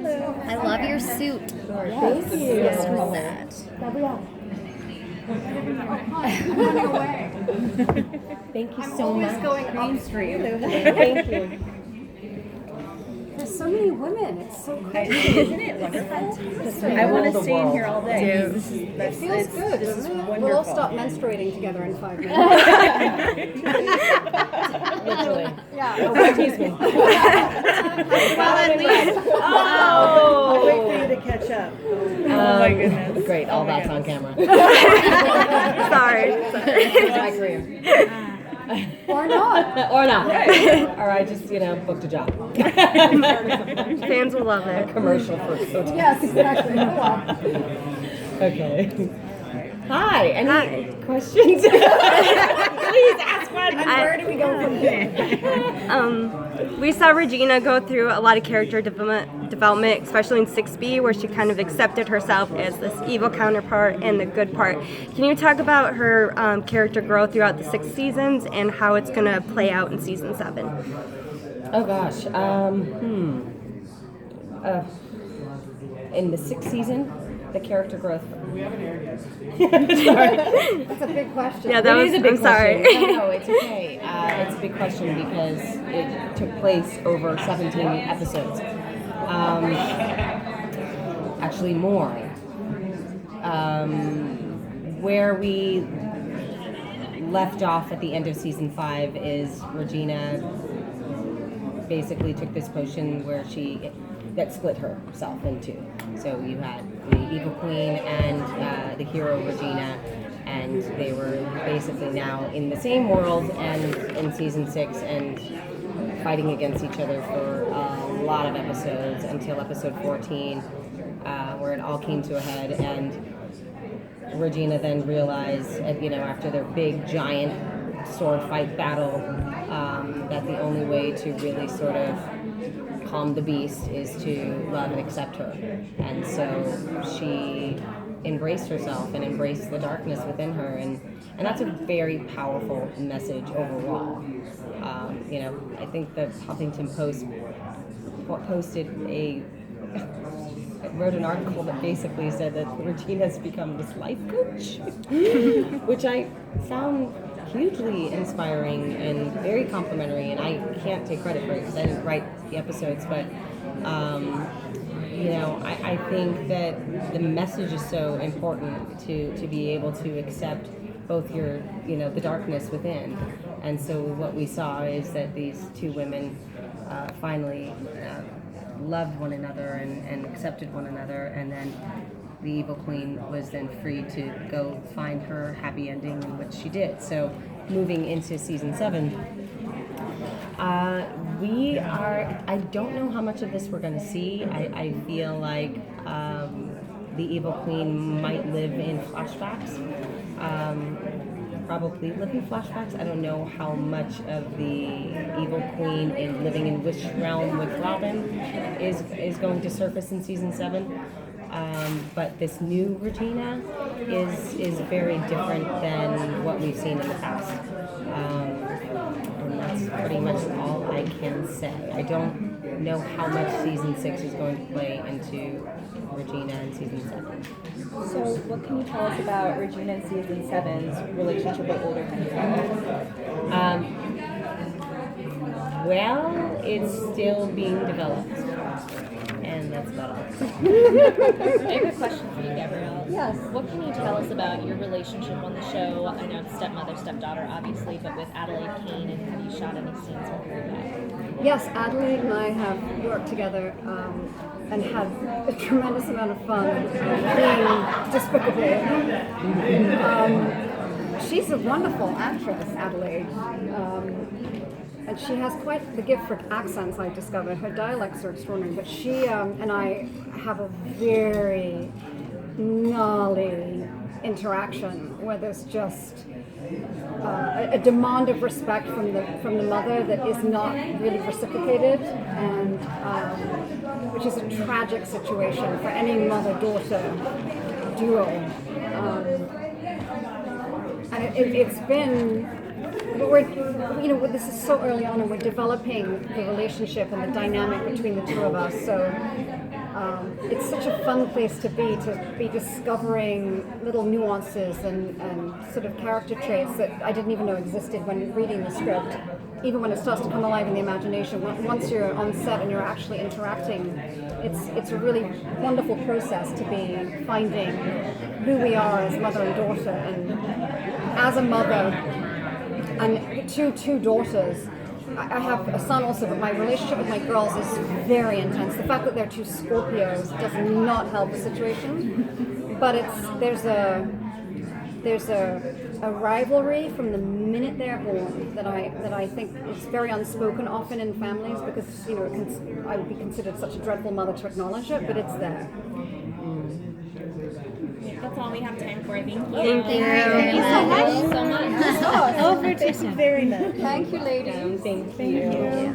I love your suit. Thank you. Yes, with that. Gabrielle. Thank you so much. Going upstream. Thank you. There's so many women. It's so crazy. Isn't it wonderful? I want to stay in here all day. It feels good, doesn't it? We'll all stop menstruating together in 5 minutes. Literally. Yeah. Excuse me. Well, at least. I'll wait for you to catch up. Oh my goodness. Great, all that's on camera. Sorry. It's my career. Or not. Or not. Or I just, booked a job. Fans will love A it. commercial for Coach. Yes, exactly. Okay. Hi. Any questions? Please ask one. And where do we go from here? We saw Regina go through a lot of character development, especially in 6B, where she kind of accepted herself as this evil counterpart and the good part. Can you talk about her character growth throughout the 6 seasons and how it's going to play out in season 7? Oh gosh. In the 6th season, the character growth. Sorry. That's a big question. Yeah, that was. It is a big I'm sorry. question. No, it's okay. It's a big question because it took place over 17 episodes. Actually, more. Where we left off at the end of season 5 is Regina basically took this potion where that split herself in two. So you had the evil queen and the hero Regina, and they were basically now in the same world and in season 6 and fighting against each other for a lot of episodes until episode 14, where it all came to a head. And Regina then realized, after their big giant sword fight battle, that the only way to really sort of calm the beast is to love and accept her. And so she embraced herself and embraced the darkness within her, and that's a very powerful message overall. I think the Huffington Post wrote an article that basically said that Regina's become this life coach, which I found hugely inspiring and very complimentary, and I can't take credit for it because I didn't write the episodes, but I think that the message is so important to be able to accept both your, the darkness within. And so what we saw is that these two women finally loved one another and accepted one another, and then the evil queen was then free to go find her happy ending, which she did. So moving into season 7, I don't know how much of this we're going to see. I feel like the evil queen might live in flashbacks. Probably live in flashbacks. I don't know how much of the evil queen in living in Wish Realm with Robin is going to surface in season 7. But this new Regina is very different than what we've seen in the past. And that's pretty much all I can say. I don't know how much season 6 is going to play into Regina in season 7. So what can you tell us about Regina in season 7's relationship with older Henry? Well, it's still being developed. And that's about all. I have a question for you, Gabrielle. Yes. What can you tell us about your relationship on the show? I know it's stepmother, stepdaughter, obviously, but with Adelaide Kane, and have you shot any scenes with her yet? Yes, Adelaide and I have worked together and had a tremendous amount of fun being despicable. She's a wonderful actress, Adelaide. And she has quite the gift for accents, I've discovered. Her dialects are extraordinary, but she and I have a very gnarly interaction where there's just a demand of respect from the mother that is not really reciprocated, and which is a tragic situation for any mother-daughter duo. And it's been. But this is so early on, and we're developing the relationship and the dynamic between the two of us. So it's such a fun place to be discovering little nuances and sort of character traits that I didn't even know existed when reading the script. Even when it starts to come alive in the imagination, once you're on set and you're actually interacting, it's a really wonderful process to be finding who we are as mother and daughter. And as a mother and two daughters, I have a son also, but my relationship with my girls is very intense. The fact that they're two Scorpios does not help the situation, but there's a rivalry from the minute they're born that I think is very unspoken often in families, because I would be considered such a dreadful mother to acknowledge it, but it's there. That's all we have time for. Thank you. Thank you. Thank you so much. Over to you very much. Thank you, ladies. Thank you.